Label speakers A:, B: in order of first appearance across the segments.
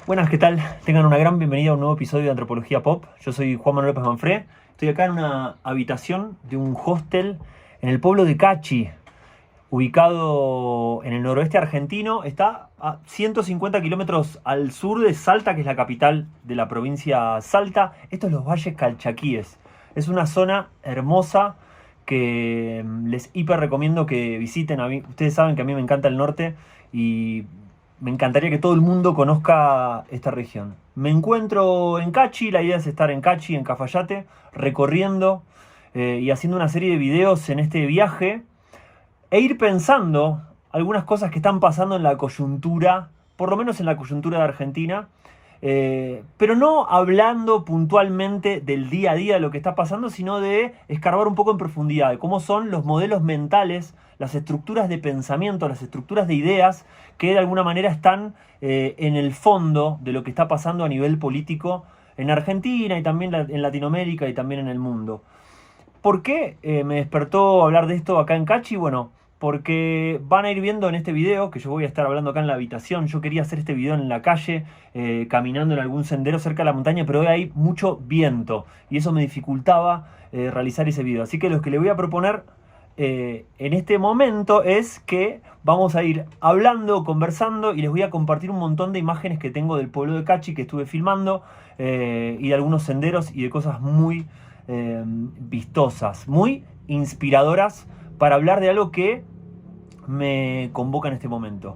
A: Buenas, ¿qué tal? Tengan una gran bienvenida a un nuevo episodio de Antropología Pop. Yo soy Juan Manuel López Manfré. Estoy acá en una habitación de un hostel en el pueblo de Cachi, ubicado en el noroeste argentino. Está a 150 kilómetros al sur de Salta, que es la capital de la provincia Salta. Esto es los Valles Calchaquíes. Es una zona hermosa que les hiper recomiendo que visiten. Ustedes saben que a mí me encanta el norte y me encantaría que todo el mundo conozca esta región. Me encuentro en Cachi, la idea es estar en Cachi, en Cafayate, recorriendo y haciendo una serie de videos en este viaje e ir pensando algunas cosas que están pasando en la coyuntura, por lo menos en la coyuntura de Argentina, pero no hablando puntualmente del día a día de lo que está pasando, sino de escarbar un poco en profundidad, de cómo son los modelos mentales, las estructuras de pensamiento, las estructuras de ideas que de alguna manera están en el fondo de lo que está pasando a nivel político en Argentina y también en Latinoamérica y también en el mundo. ¿Por qué me despertó hablar de esto acá en Cachi? Bueno, porque van a ir viendo en este video, que yo voy a estar hablando acá en la habitación. Yo quería hacer este video en la calle, caminando en algún sendero cerca de la montaña, pero hoy hay mucho viento y eso me dificultaba realizar ese video. Así que lo que le voy a proponer en este momento es que vamos a ir hablando, conversando y les voy a compartir un montón de imágenes que tengo del pueblo de Cachi que estuve filmando y de algunos senderos y de cosas muy vistosas, muy inspiradoras para hablar de algo que me convoca en este momento.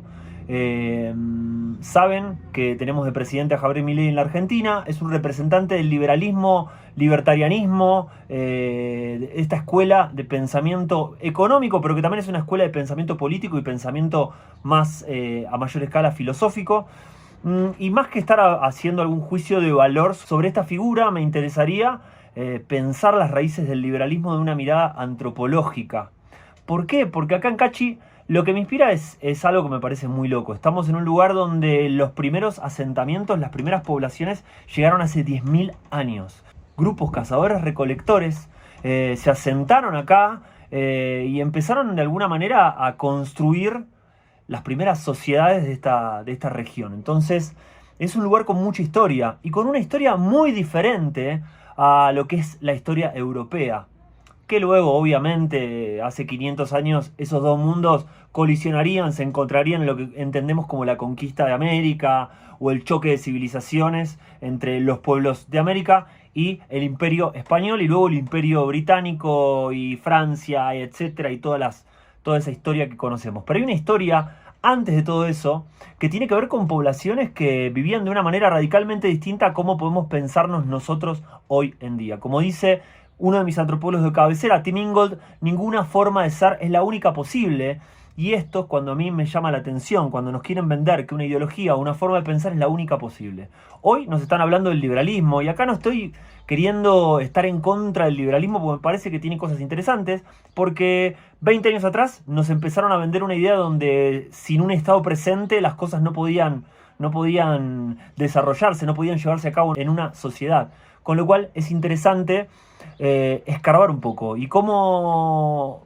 A: Saben que tenemos de presidente a Javier Milei en la Argentina. Es un representante del liberalismo, libertarianismo, esta escuela de pensamiento económico, pero que también es una escuela de pensamiento político y pensamiento más a mayor escala filosófico. Y más que estar haciendo algún juicio de valor sobre esta figura, me interesaría pensar las raíces del liberalismo de una mirada antropológica. ¿Por qué? Porque acá en Cachi lo que me inspira es algo que me parece muy loco. Estamos en un lugar donde los primeros asentamientos, las primeras poblaciones llegaron hace 10.000 años. Grupos cazadores-recolectores se asentaron acá y empezaron de alguna manera a construir las primeras sociedades de esta región. Entonces es un lugar con mucha historia y con una historia muy diferente a lo que es la historia europea. Que luego, obviamente, hace 500 años esos dos mundos colisionarían, se encontrarían en lo que entendemos como la conquista de América o el choque de civilizaciones entre los pueblos de América y el Imperio Español y luego el Imperio Británico y Francia, etcétera, y toda esa historia que conocemos. Pero hay una historia antes de todo eso que tiene que ver con poblaciones que vivían de una manera radicalmente distinta a cómo podemos pensarnos nosotros hoy en día. Como dice uno de mis antropólogos de cabecera, Tim Ingold, ninguna forma de ser es la única posible. Y esto es cuando a mí me llama la atención, cuando nos quieren vender que una ideología o una forma de pensar es la única posible. Hoy nos están hablando del liberalismo y acá no estoy queriendo estar en contra del liberalismo porque me parece que tiene cosas interesantes, porque 20 años atrás nos empezaron a vender una idea donde sin un Estado presente las cosas no podían desarrollarse, no podían llevarse a cabo en una sociedad. Con lo cual es interesante escarbar un poco y cómo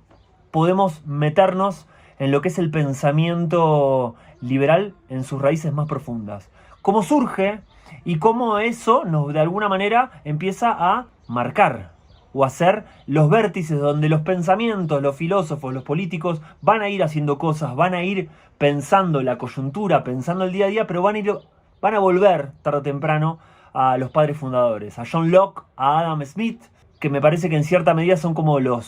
A: podemos meternos en lo que es el pensamiento liberal en sus raíces más profundas. Cómo surge y cómo eso nos de alguna manera empieza a marcar o a ser los vértices donde los pensamientos, los filósofos, los políticos van a ir haciendo cosas, van a ir pensando la coyuntura, pensando el día a día, pero van a volver tarde o temprano a los padres fundadores, a John Locke, a Adam Smith, que me parece que en cierta medida son como los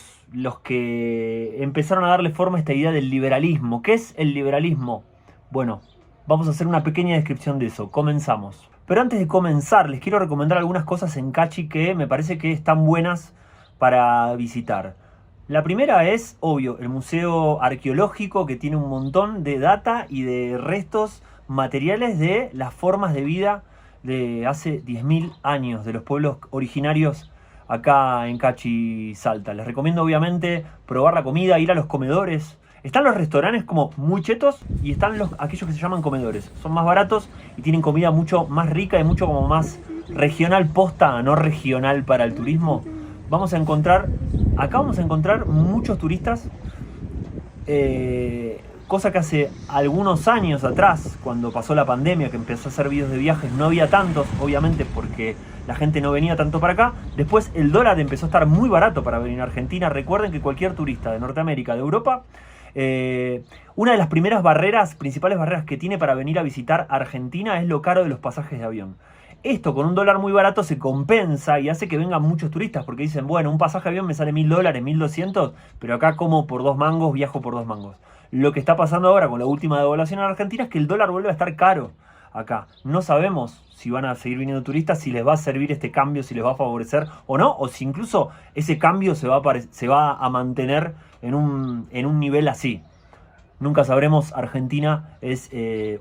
A: que empezaron a darle forma a esta idea del liberalismo. ¿Qué es el liberalismo? Bueno, vamos a hacer una pequeña descripción de eso. Comenzamos. Pero antes de comenzar, les quiero recomendar algunas cosas en Cachi que me parece que están buenas para visitar. La primera es, obvio, el Museo Arqueológico, que tiene un montón de data y de restos materiales de las formas de vida de hace 10.000 años, de los pueblos originarios acá en Cachi, Salta. Les recomiendo obviamente probar la comida, ir a los comedores. Están los restaurantes como muy chetos y están aquellos que se llaman comedores. Son más baratos y tienen comida mucho más rica y mucho como más regional posta, no regional para el turismo. Vamos a encontrar muchos turistas cosa que hace algunos años atrás, cuando pasó la pandemia, que empezó a hacer videos de viajes, no había tantos, obviamente porque la gente no venía tanto para acá. Después el dólar empezó a estar muy barato para venir a Argentina. Recuerden que cualquier turista de Norteamérica, de Europa, una de las principales barreras que tiene para venir a visitar Argentina es lo caro de los pasajes de avión. Esto con un dólar muy barato se compensa y hace que vengan muchos turistas, porque dicen, bueno, un pasaje de avión me sale $1.000, 1.200, pero acá como por 2 mangos, viajo por 2 mangos. Lo que está pasando ahora con la última devaluación en Argentina es que el dólar vuelve a estar caro acá. No sabemos si van a seguir viniendo turistas, si les va a servir este cambio, si les va a favorecer o no, o si incluso ese cambio se va a mantener en un nivel así. Nunca sabremos. Argentina es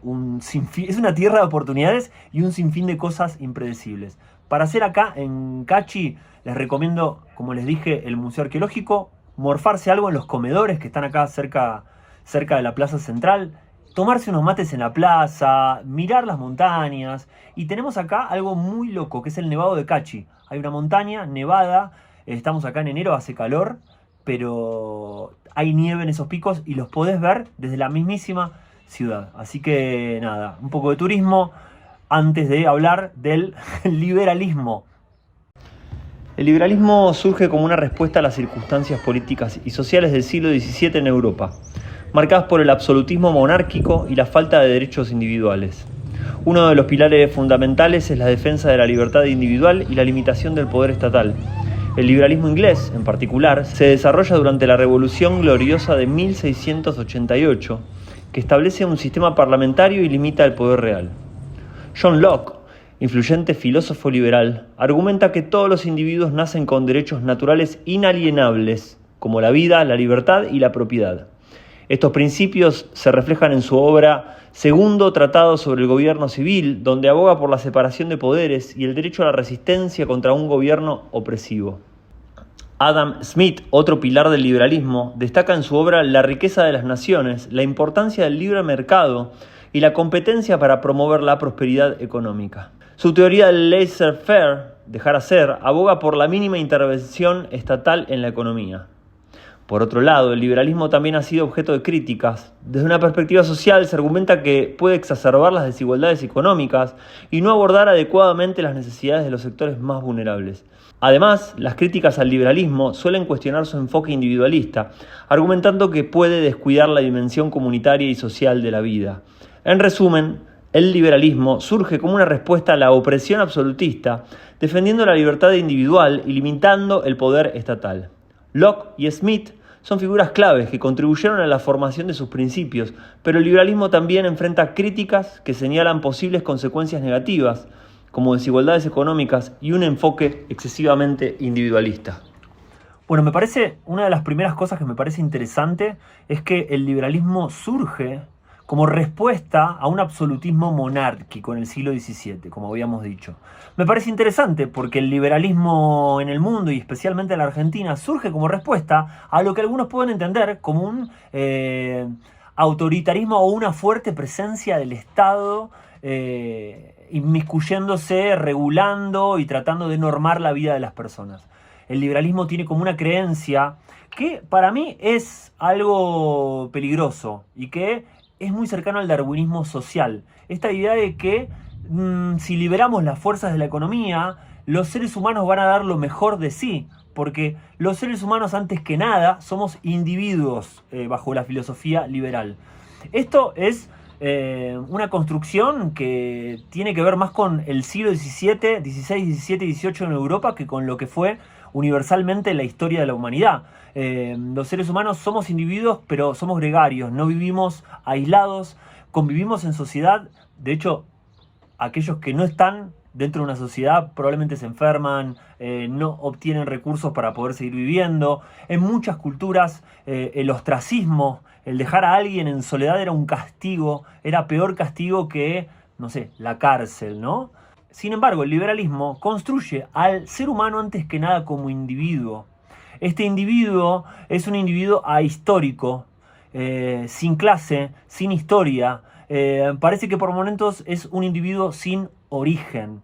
A: una tierra de oportunidades y un sinfín de cosas impredecibles. Para hacer acá en Cachi, les recomiendo, como les dije, el Museo Arqueológico, morfarse algo en los comedores que están acá cerca de la Plaza Central, tomarse unos mates en la plaza, mirar las montañas. Y tenemos acá algo muy loco, que es el Nevado de Cachi. Hay una montaña nevada, estamos acá en enero, hace calor, pero hay nieve en esos picos y los podés ver desde la mismísima ciudad. Así que nada, un poco de turismo antes de hablar del liberalismo. El liberalismo surge como una respuesta a las circunstancias políticas y sociales del siglo XVII en Europa, marcadas por el absolutismo monárquico y la falta de derechos individuales. Uno de los pilares fundamentales es la defensa de la libertad individual y la limitación del poder estatal. El liberalismo inglés, en particular, se desarrolla durante la Revolución Gloriosa de 1688, que establece un sistema parlamentario y limita el poder real. John Locke, influyente filósofo liberal, argumenta que todos los individuos nacen con derechos naturales inalienables, como la vida, la libertad y la propiedad. Estos principios se reflejan en su obra Segundo Tratado sobre el Gobierno Civil, donde aboga por la separación de poderes y el derecho a la resistencia contra un gobierno opresivo. Adam Smith, otro pilar del liberalismo, destaca en su obra La riqueza de las naciones, la importancia del libre mercado y la competencia para promover la prosperidad económica. Su teoría del laissez-faire, dejar hacer, aboga por la mínima intervención estatal en la economía. Por otro lado, el liberalismo también ha sido objeto de críticas. Desde una perspectiva social se argumenta que puede exacerbar las desigualdades económicas y no abordar adecuadamente las necesidades de los sectores más vulnerables. Además, las críticas al liberalismo suelen cuestionar su enfoque individualista, argumentando que puede descuidar la dimensión comunitaria y social de la vida. En resumen, el liberalismo surge como una respuesta a la opresión absolutista, defendiendo la libertad individual y limitando el poder estatal. Locke y Smith son figuras claves que contribuyeron a la formación de sus principios, pero el liberalismo también enfrenta críticas que señalan posibles consecuencias negativas, como desigualdades económicas y un enfoque excesivamente individualista. Bueno, me parece, una de las primeras cosas que me parece interesante es que el liberalismo surge como respuesta a un absolutismo monárquico en el siglo XVII, como habíamos dicho. Me parece interesante porque el liberalismo en el mundo y especialmente en la Argentina surge como respuesta a lo que algunos pueden entender como un autoritarismo o una fuerte presencia del Estado inmiscuyéndose, regulando y tratando de normar la vida de las personas. El liberalismo tiene como una creencia que para mí es algo peligroso y que es muy cercano al darwinismo social. Esta idea de que si liberamos las fuerzas de la economía, los seres humanos van a dar lo mejor de sí, porque los seres humanos antes que nada somos individuos bajo la filosofía liberal. Esto es una construcción que tiene que ver más con el siglo XVII, XVI, XVII y XVIII en Europa que con lo que fue universalmente la historia de la humanidad. Los seres humanos somos individuos, pero somos gregarios, no vivimos aislados, convivimos en sociedad. De hecho, aquellos que no están dentro de una sociedad probablemente se enferman, no obtienen recursos para poder seguir viviendo. En muchas culturas el ostracismo, el dejar a alguien en soledad era un castigo, era peor castigo que, no sé, la cárcel, ¿no? Sin embargo, el liberalismo construye al ser humano antes que nada como individuo. Este individuo es un individuo ahistórico, sin clase, sin historia. Parece que por momentos es un individuo sin origen.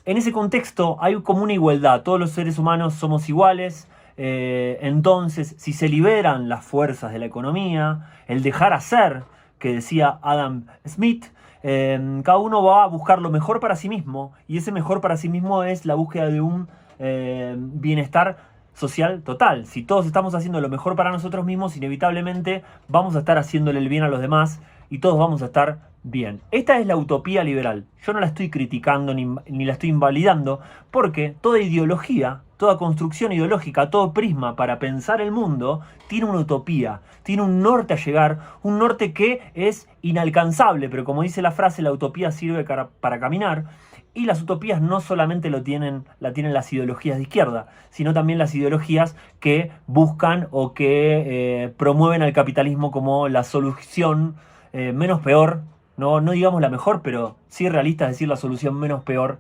A: En ese contexto hay como una igualdad. Todos los seres humanos somos iguales. Entonces, si se liberan las fuerzas de la economía, el dejar hacer, que decía Adam Smith, cada uno va a buscar lo mejor para sí mismo, y ese mejor para sí mismo es la búsqueda de un bienestar social total. Si todos estamos haciendo lo mejor para nosotros mismos, inevitablemente vamos a estar haciéndole el bien a los demás y todos vamos a estar bien. Esta es la utopía liberal. Yo no la estoy criticando ni la estoy invalidando, porque toda ideología, toda construcción ideológica, todo prisma para pensar el mundo tiene una utopía, tiene un norte a llegar, un norte que es inalcanzable, pero como dice la frase, la utopía sirve para caminar. Y las utopías no solamente la tienen las ideologías de izquierda, sino también las ideologías que buscan o que promueven al capitalismo como la solución menos peor, no digamos la mejor, pero sí realista, es decir, la solución menos peor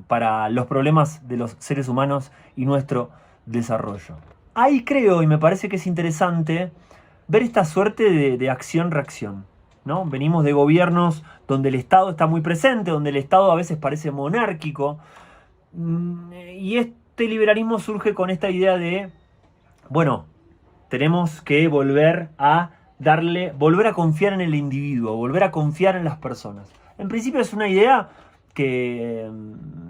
A: para los problemas de los seres humanos y nuestro desarrollo. Ahí creo, y me parece que es interesante, ver esta suerte de acción-reacción, ¿no? Venimos de gobiernos donde el Estado está muy presente, donde el Estado a veces parece monárquico, y este liberalismo surge con esta idea de, bueno, tenemos que volver a confiar en el individuo, volver a confiar en las personas. En principio es una idea que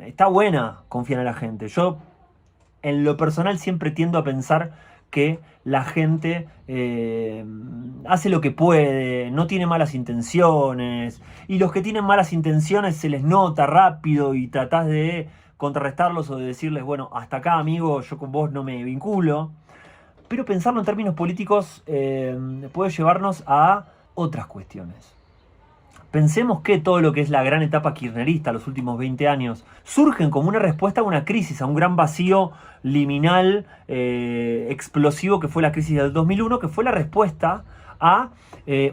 A: está buena, confiar en la gente. Yo, en lo personal, siempre tiendo a pensar que la gente hace lo que puede, no tiene malas intenciones, y los que tienen malas intenciones se les nota rápido y tratás de contrarrestarlos o de decirles, bueno, hasta acá, amigo, yo con vos no me vinculo. Pero pensarlo en términos políticos puede llevarnos a otras cuestiones. Pensemos que todo lo que es la gran etapa kirchnerista, los últimos 20 años, surgen como una respuesta a una crisis, a un gran vacío liminal, explosivo, que fue la crisis del 2001, que fue la respuesta a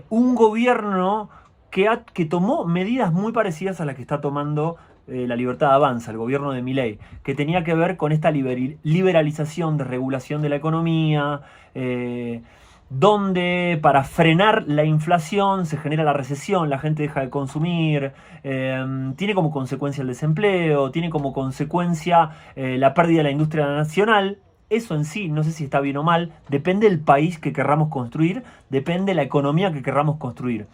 A: un gobierno que tomó medidas muy parecidas a las que está tomando La Libertad Avanza, el gobierno de Milei, que tenía que ver con esta liberalización, desregulación de la economía, donde para frenar la inflación se genera la recesión, la gente deja de consumir, tiene como consecuencia el desempleo, tiene como consecuencia la pérdida de la industria nacional. Eso en sí, no sé si está bien o mal, depende del país que querramos construir, depende de la economía que querramos construir.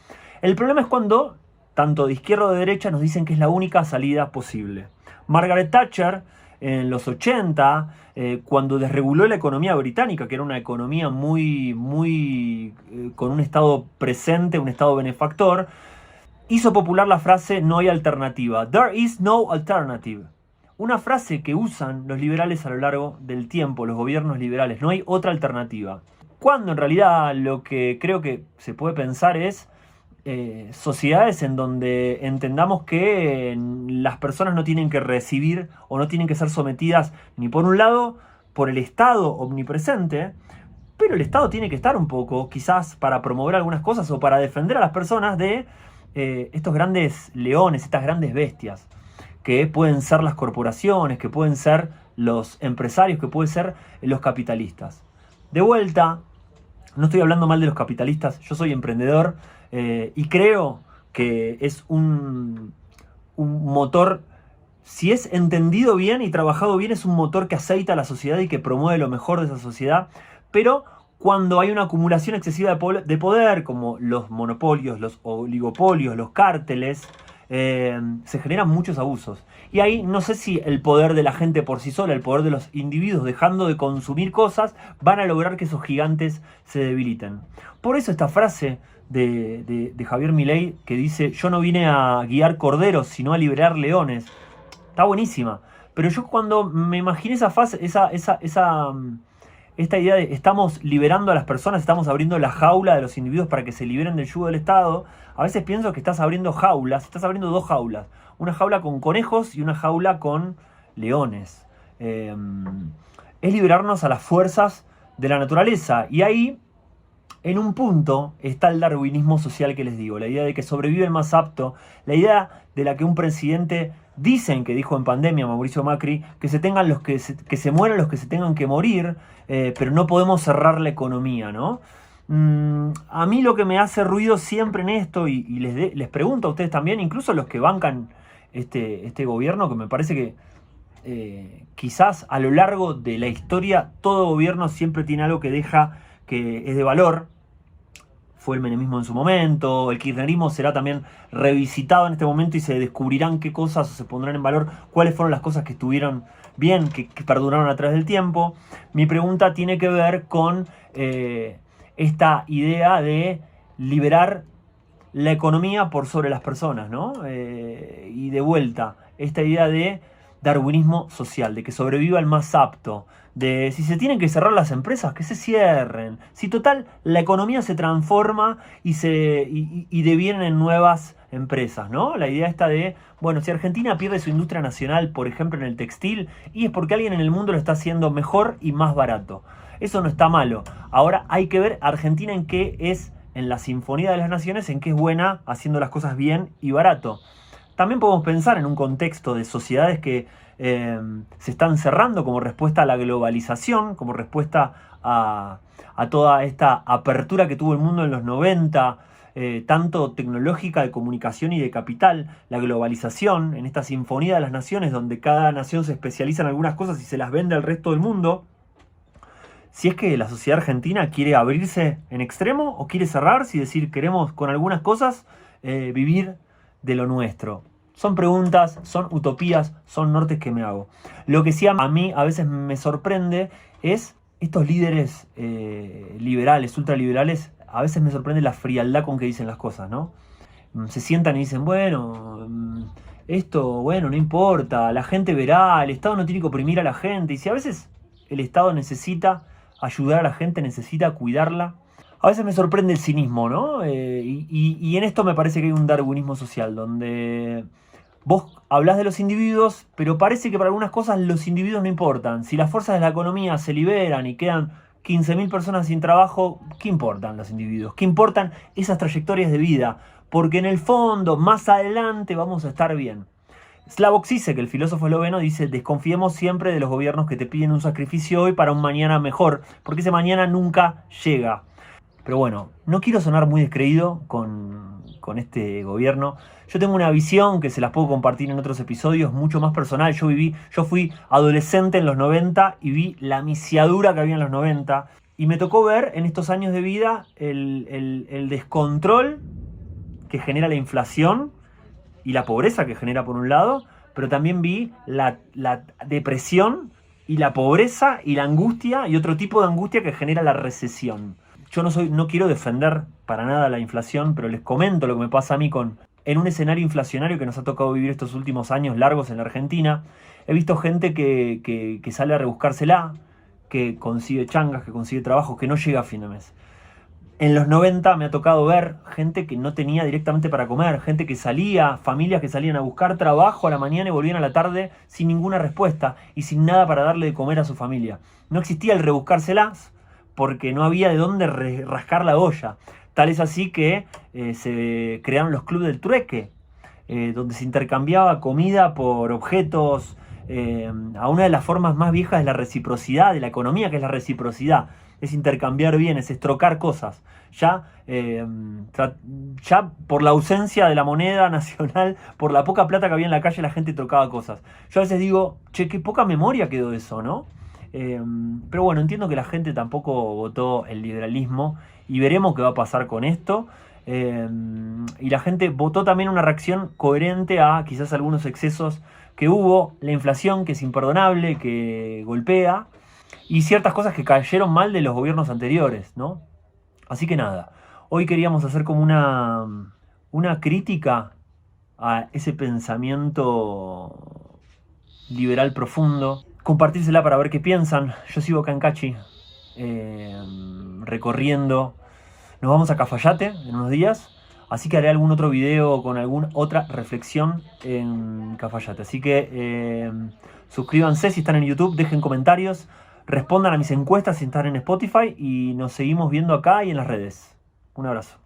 A: El problema es cuando, tanto de izquierda o de derecha, nos dicen que es la única salida posible. Margaret Thatcher, en los 80, cuando desreguló la economía británica, que era una economía muy con un Estado presente, un Estado benefactor, hizo popular la frase "no hay alternativa". There is no alternative. Una frase que usan los liberales a lo largo del tiempo, los gobiernos liberales. No hay otra alternativa. Cuando en realidad lo que creo que se puede pensar es sociedades en donde entendamos que las personas no tienen que recibir o no tienen que ser sometidas ni por un lado por el Estado omnipresente, pero el Estado tiene que estar un poco, quizás para promover algunas cosas o para defender a las personas de estos grandes leones, estas grandes bestias, que pueden ser las corporaciones, que pueden ser los empresarios, que pueden ser los capitalistas. De vuelta, no estoy hablando mal de los capitalistas, yo soy emprendedor, y creo que es un motor, si es entendido bien y trabajado bien, es un motor que aceita a la sociedad y que promueve lo mejor de esa sociedad, pero cuando hay una acumulación excesiva de poder, como los monopolios, los oligopolios, los cárteles, se generan muchos abusos. Y ahí no sé si el poder de la gente por sí sola, el poder de los individuos dejando de consumir cosas, van a lograr que esos gigantes se debiliten. Por eso esta frase de Javier Milei que dice: yo no vine a guiar corderos, sino a liberar leones, está buenísima. Pero yo cuando me imaginé esa fase, esta idea de estamos liberando a las personas, estamos abriendo la jaula de los individuos para que se liberen del yugo del Estado, a veces pienso que estás abriendo dos jaulas. Una jaula con conejos y una jaula con leones. Es liberarnos a las fuerzas de la naturaleza. Y ahí, en un punto, está el darwinismo social que les digo. La idea de que sobrevive el más apto. La idea de la que un presidente, dicen que dijo en pandemia Mauricio Macri, que se mueran los que se tengan que morir, pero no podemos cerrar la economía, ¿no? A mí lo que me hace ruido siempre en esto, y les pregunto a ustedes también, incluso los que bancan este gobierno, que me parece que quizás a lo largo de la historia todo gobierno siempre tiene algo que deja que es de valor. Fue el menemismo en su momento, el kirchnerismo será también revisitado en este momento y se descubrirán qué cosas se pondrán en valor, cuáles fueron las cosas que estuvieron bien, que perduraron a través del tiempo. Mi pregunta tiene que ver con esta idea de liberar la economía por sobre las personas, ¿no? Y de vuelta, esta idea de darwinismo social, de que sobreviva el más apto, de si se tienen que cerrar las empresas, que se cierren. Si total, la economía se transforma y devienen en nuevas empresas, ¿no? La idea esta de, bueno, si Argentina pierde su industria nacional, por ejemplo, en el textil, y es porque alguien en el mundo lo está haciendo mejor y más barato. Eso no está malo. Ahora hay que ver Argentina en qué es, en la Sinfonía de las Naciones, en qué es buena haciendo las cosas bien y barato. También podemos pensar en un contexto de sociedades que se están cerrando como respuesta a la globalización, como respuesta a toda esta apertura que tuvo el mundo en los 90, tanto tecnológica, de comunicación y de capital, la globalización, en esta Sinfonía de las Naciones, donde cada nación se especializa en algunas cosas y se las vende al resto del mundo. Si es que la sociedad argentina quiere abrirse en extremo o quiere cerrarse y decir queremos con algunas cosas vivir de lo nuestro. Son preguntas, son utopías, son nortes que me hago. Lo que sí a mí a veces me sorprende es estos líderes liberales, ultraliberales, a veces me sorprende la frialdad con que dicen las cosas, ¿no? Se sientan y dicen, bueno, esto, bueno, no importa, la gente verá, el Estado no tiene que oprimir a la gente. Y si a veces el Estado necesita ayudar a la gente, necesita cuidarla, a veces me sorprende el cinismo, ¿no? Y en esto me parece que hay un darwinismo social, donde vos hablás de los individuos, pero parece que para algunas cosas los individuos no importan. Si las fuerzas de la economía se liberan y quedan 15.000 personas sin trabajo, ¿qué importan los individuos? ¿Qué importan esas trayectorias de vida? Porque en el fondo, más adelante, vamos a estar bien. Slavoj Žižek, el filósofo esloveno, dice: desconfiemos siempre de los gobiernos que te piden un sacrificio hoy para un mañana mejor, porque ese mañana nunca llega. Pero bueno, no quiero sonar muy descreído con este gobierno. Yo tengo una visión que se las puedo compartir en otros episodios, mucho más personal. Yo fui adolescente en los 90 y vi la misiadura que había en los 90. Y me tocó ver en estos años de vida el descontrol que genera la inflación y la pobreza que genera por un lado, pero también vi la depresión y la pobreza y la angustia y otro tipo de angustia que genera la recesión. Yo no quiero defender para nada la inflación, pero les comento lo que me pasa a mí en un escenario inflacionario que nos ha tocado vivir estos últimos años largos en la Argentina. He visto gente que sale a rebuscársela, que consigue changas, que consigue trabajo, que no llega a fin de mes. En los 90 me ha tocado ver gente que no tenía directamente para comer, gente que salía, familias que salían a buscar trabajo a la mañana y volvían a la tarde sin ninguna respuesta y sin nada para darle de comer a su familia. No existía el rebuscárselas porque no había de dónde rascar la olla. Tal es así que se crearon los clubes del trueque, donde se intercambiaba comida por objetos, a una de las formas más viejas de la reciprocidad, de la economía, que es la reciprocidad. Es intercambiar bienes, es trocar cosas. Ya por la ausencia de la moneda nacional, por la poca plata que había en la calle, la gente trocaba cosas. Yo a veces digo, che, qué poca memoria quedó de eso, ¿no? Pero bueno, entiendo que la gente tampoco votó el liberalismo y veremos qué va a pasar con esto. Y la gente votó también una reacción coherente a quizás algunos excesos que hubo, la inflación que es imperdonable, que golpea, y ciertas cosas que cayeron mal de los gobiernos anteriores, ¿no? Así que nada, hoy queríamos hacer como una crítica a ese pensamiento liberal profundo, compartírsela para ver qué piensan. Yo sigo acá en Cachi, recorriendo. Nos vamos a Cafayate en unos días, así que haré algún otro video con alguna otra reflexión en Cafayate. Así que suscríbanse si están en YouTube, dejen comentarios, respondan a mis encuestas si están en Spotify y nos seguimos viendo acá y en las redes. Un abrazo.